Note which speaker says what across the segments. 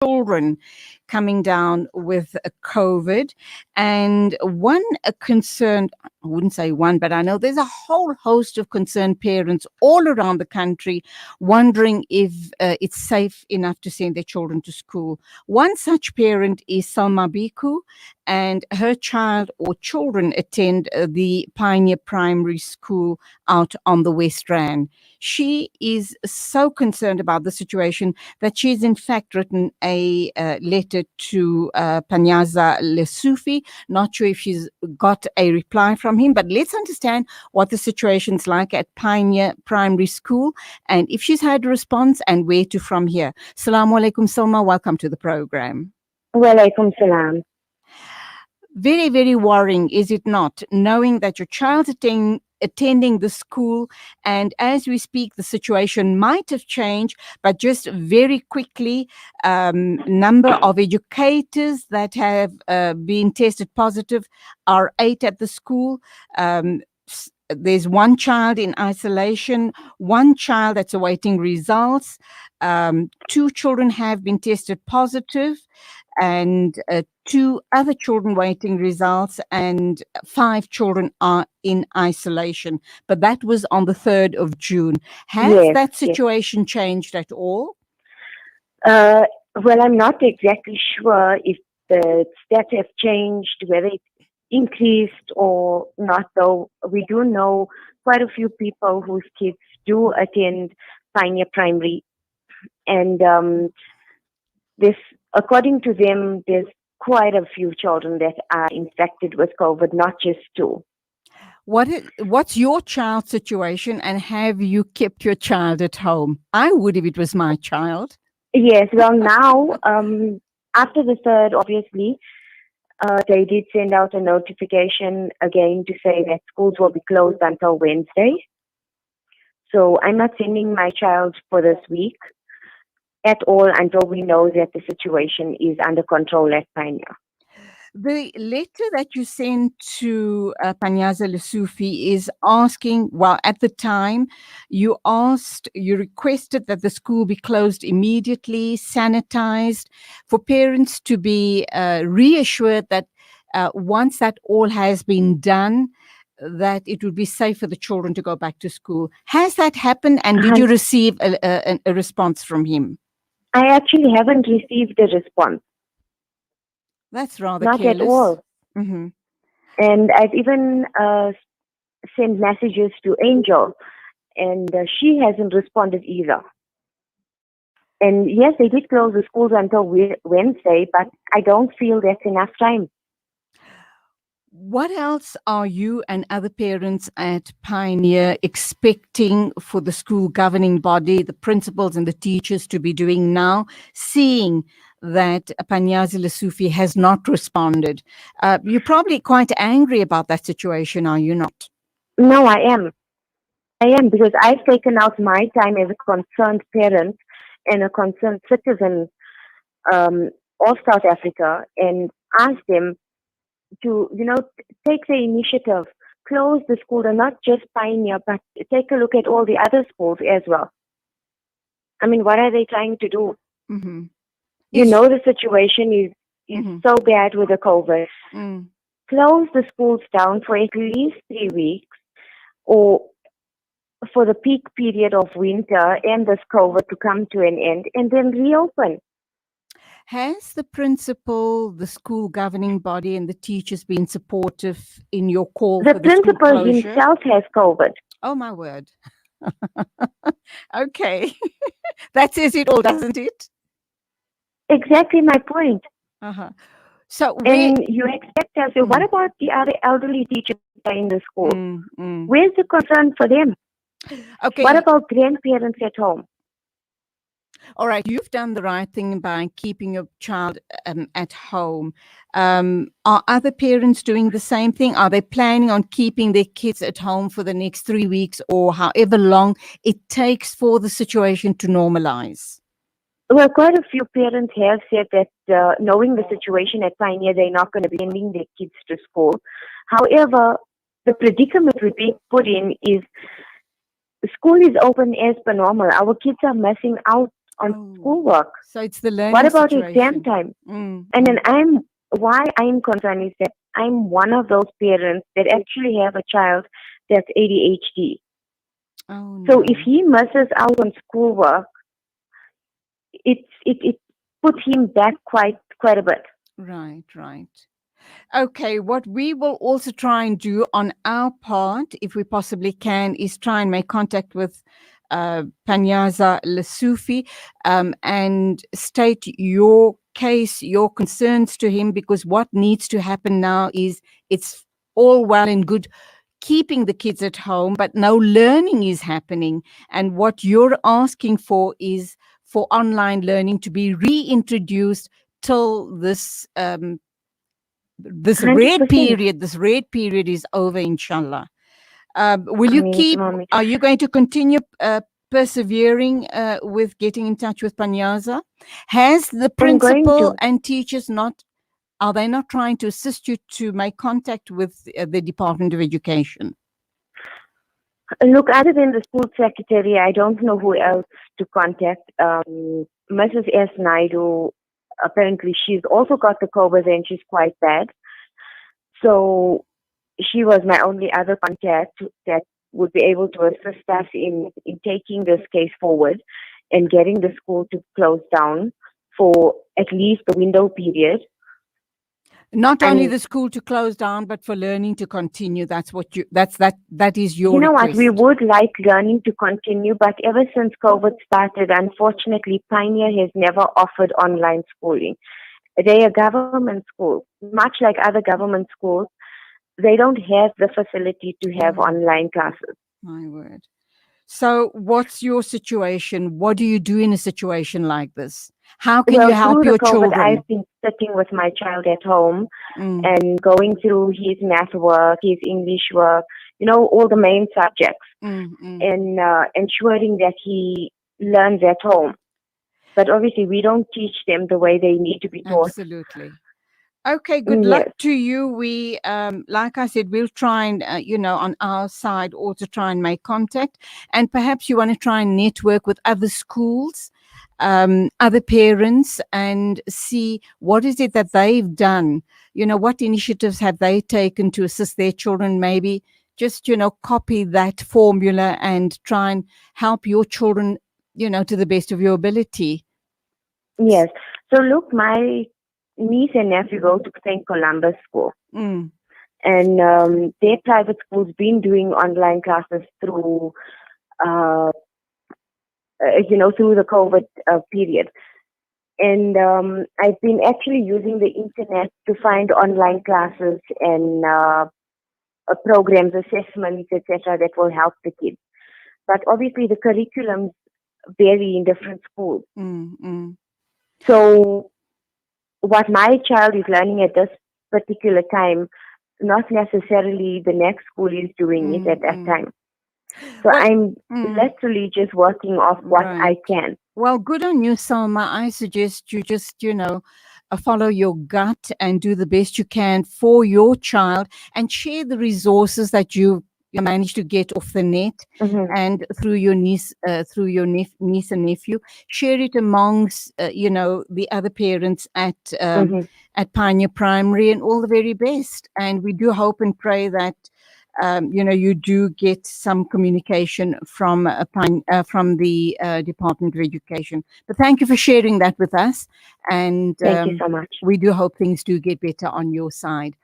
Speaker 1: children coming down with COVID. And one concerned, I wouldn't say one, but I know there's a whole host of concerned parents all around the country wondering if it's safe enough to send their children to school. One such parent is Salma Biku, and her child or children attend the Pioneer Primary School out on the West Rand. She is so concerned about the situation that she's in fact written a letter to Panyaza Lesufi. Not sure if she's got a reply from him, but let's understand what the situation's like at Pioneer Primary School and if she's had a response and where to from here. Assalamu alaikum, Salma. Welcome to the program.
Speaker 2: Walaikum salam.
Speaker 1: Very, very worrying, is it not, knowing that your child's attending the school, and as we speak the situation might have changed, but just very quickly, number of educators that have been tested positive are 8 at the school. There's one child in isolation, one child that's awaiting results, 2 children have been tested positive, and 2 other children waiting results, and 5 children are in isolation. But that was on the 3rd of June. Has that situation changed at all?
Speaker 2: Well, I'm not exactly sure if the stats have changed, whether it increased or not, though we do know quite a few people whose kids do attend Pioneer Primary. And this, according to them, there's quite a few children that are infected with COVID, not just 2.
Speaker 1: What's your child's situation, and have you kept your child at home? I would if it was my child.
Speaker 2: Yes, well now, after the 3rd, obviously, they did send out a notification again to say that schools will be closed until Wednesday. So I'm not sending my child for this week at all until we know that the situation is under control at Pioneer.
Speaker 1: The letter that you sent to Panyaza Lesufi is asking, well, at the time, you requested that the school be closed immediately, sanitized, for parents to be reassured that once that all has been done, that it would be safe for the children to go back to school. Has that happened, and did you receive a response from him?
Speaker 2: I actually haven't received a response.
Speaker 1: That's rather
Speaker 2: not
Speaker 1: careless.
Speaker 2: At all.
Speaker 1: Mm-hmm.
Speaker 2: And I've even sent messages to Angel, and she hasn't responded either. And yes, they did close the schools until Wednesday, but I don't feel that's enough time.
Speaker 1: What else are you and other parents at Pioneer expecting for the school governing body, the principals and the teachers to be doing now, seeing that Panyaza Lesufi has not responded? You're probably quite angry about that situation, are you not?
Speaker 2: No, I am. Because I've taken out my time as a concerned parent and a concerned citizen of South Africa and asked them to, take the initiative, close the school, and not just Pioneer, but take a look at all the other schools as well. I mean, what are they trying to do?
Speaker 1: Mm-hmm.
Speaker 2: The situation is so bad with the COVID. Close the schools down for at least 3 weeks, or for the peak period of winter and this COVID to come to an end, and then reopen.
Speaker 1: Has the principal, the school governing body, and the teachers been supportive in your call for the school closure?
Speaker 2: The principal himself has COVID.
Speaker 1: Oh, my word. Okay. That says it all, doesn't it?
Speaker 2: Exactly my point.
Speaker 1: Uh-huh. So
Speaker 2: and you expect us, what about the other elderly teachers in the school? Where's the concern for them?
Speaker 1: Okay.
Speaker 2: What about grandparents at home?
Speaker 1: All right, you've done the right thing by keeping your child at home. Are other parents doing the same thing? Are they planning on keeping their kids at home for the next 3 weeks or however long it takes for the situation to normalize?
Speaker 2: Well, quite a few parents have said that knowing the situation at Pioneer, they're not going to be sending their kids to school. However, the predicament we're being put in is school is open as per normal. Our kids are missing out on
Speaker 1: Oh,
Speaker 2: schoolwork.
Speaker 1: so it's the
Speaker 2: What
Speaker 1: learning
Speaker 2: about exam
Speaker 1: situation.
Speaker 2: time?
Speaker 1: Mm,
Speaker 2: And
Speaker 1: mm.
Speaker 2: then why I'm concerned is that I'm one of those parents that actually have a child that's ADHD.
Speaker 1: Oh
Speaker 2: So if
Speaker 1: no.
Speaker 2: he misses out on schoolwork, it puts him back quite a bit.
Speaker 1: Right, right. Okay, what we will also try and do on our part, if we possibly can, is try and make contact with Panyaza Lesufi and state your case, your concerns to him, because what needs to happen now is it's all well and good keeping the kids at home, but no learning is happening. And what you're asking for is for online learning to be reintroduced till
Speaker 2: Hundred percent.
Speaker 1: this red period is over, inshallah. Will
Speaker 2: I
Speaker 1: you
Speaker 2: mean,
Speaker 1: keep,
Speaker 2: mommy.
Speaker 1: are you going to continue persevering with getting in touch with Panyaza? Has the
Speaker 2: I'm going
Speaker 1: principal
Speaker 2: to.
Speaker 1: and teachers not, are they not trying to assist you to make contact with the Department of Education?
Speaker 2: Look, other than the school secretary, I don't know who else to contact. Mrs. S. Naidu, apparently she's also got the COVID and she's quite bad. So she was my only other contact that would be able to assist us in taking this case forward and getting the school to close down for at least the window period.
Speaker 1: Not only
Speaker 2: And
Speaker 1: the school to close down, but for learning to continue. That's what that is
Speaker 2: you
Speaker 1: your
Speaker 2: know what? We
Speaker 1: request.
Speaker 2: would like learning to continue, but ever since COVID started, unfortunately, Pioneer has never offered online schooling. They are government schools. Much like other government schools, they don't have the facility to have
Speaker 1: Oh,
Speaker 2: online classes.
Speaker 1: my word. So, what's your situation? What do you do in a situation like this? How can you
Speaker 2: Well,
Speaker 1: help
Speaker 2: through the
Speaker 1: your
Speaker 2: COVID,
Speaker 1: children?
Speaker 2: I've been sitting with my child at home
Speaker 1: Mm,
Speaker 2: and going through his math work, his English work, all the main subjects,
Speaker 1: mm, mm.
Speaker 2: and ensuring that he learns at home. But obviously, we don't teach them the way they need to be taught.
Speaker 1: Absolutely. Okay, good luck
Speaker 2: Yes,
Speaker 1: to you. We, like I said, we'll try and, on our side also try and make contact. And perhaps you want to try and network with other schools, other parents, and see what is it that they've done. What initiatives have they taken to assist their children? Maybe just, copy that formula and try and help your children, to the best of your ability.
Speaker 2: yes. So look, my niece and nephew go to St. Columbus School.
Speaker 1: Mm,
Speaker 2: And their private school's been doing online classes through, uh, through the COVID period. And I've been actually using the internet to find online classes and programs, assessments, etc., that will help the kids. But obviously, the curriculums vary in different schools.
Speaker 1: mm, mm.
Speaker 2: So, what my child is learning at this particular time, not necessarily the next school is doing it at
Speaker 1: Mm,
Speaker 2: that
Speaker 1: mm.
Speaker 2: time. So
Speaker 1: Well,
Speaker 2: I'm
Speaker 1: mm,
Speaker 2: literally just working off what I
Speaker 1: right.
Speaker 2: can.
Speaker 1: Well, good on you, Salma. I suggest you just, follow your gut and do the best you can for your child and share the resources that you managed to get off the net
Speaker 2: Hmm.
Speaker 1: and through your niece and nephew. Share it amongst, the other parents
Speaker 2: Hmm.
Speaker 1: at Pioneer Primary, and all the very best. And we do hope and pray that you do get some communication from from the Department of Education. But thank you for sharing that with us, and
Speaker 2: Thank you so much.
Speaker 1: we do hope things do get better on your side.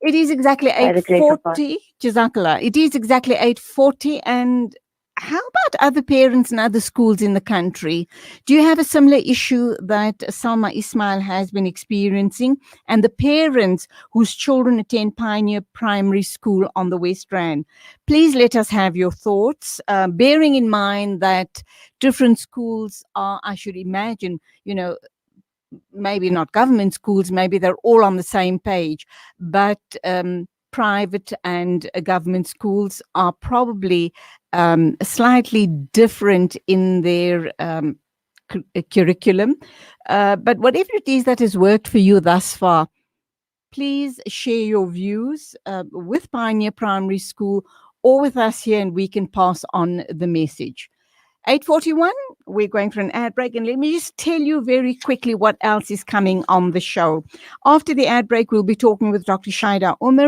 Speaker 1: It is exactly
Speaker 2: By the grace of God.
Speaker 1: 8:40, Jazakallah. It is exactly 8:40, and how about other parents and other schools in the country? Do you have a similar issue that Salma Ismail has been experiencing, and the parents whose children attend Pioneer Primary School on the West Rand? Please let us have your thoughts, bearing in mind that different schools are, I should imagine, maybe not government schools, maybe they're all on the same page, but private and government schools are probably slightly different in their curriculum. But whatever it is that has worked for you thus far, please share your views with Pioneer Primary School or with us here, and we can pass on the message. 8:41, we're going for an ad break. And let me just tell you very quickly what else is coming on the show. After the ad break, we'll be talking with Dr. Shaida Umar.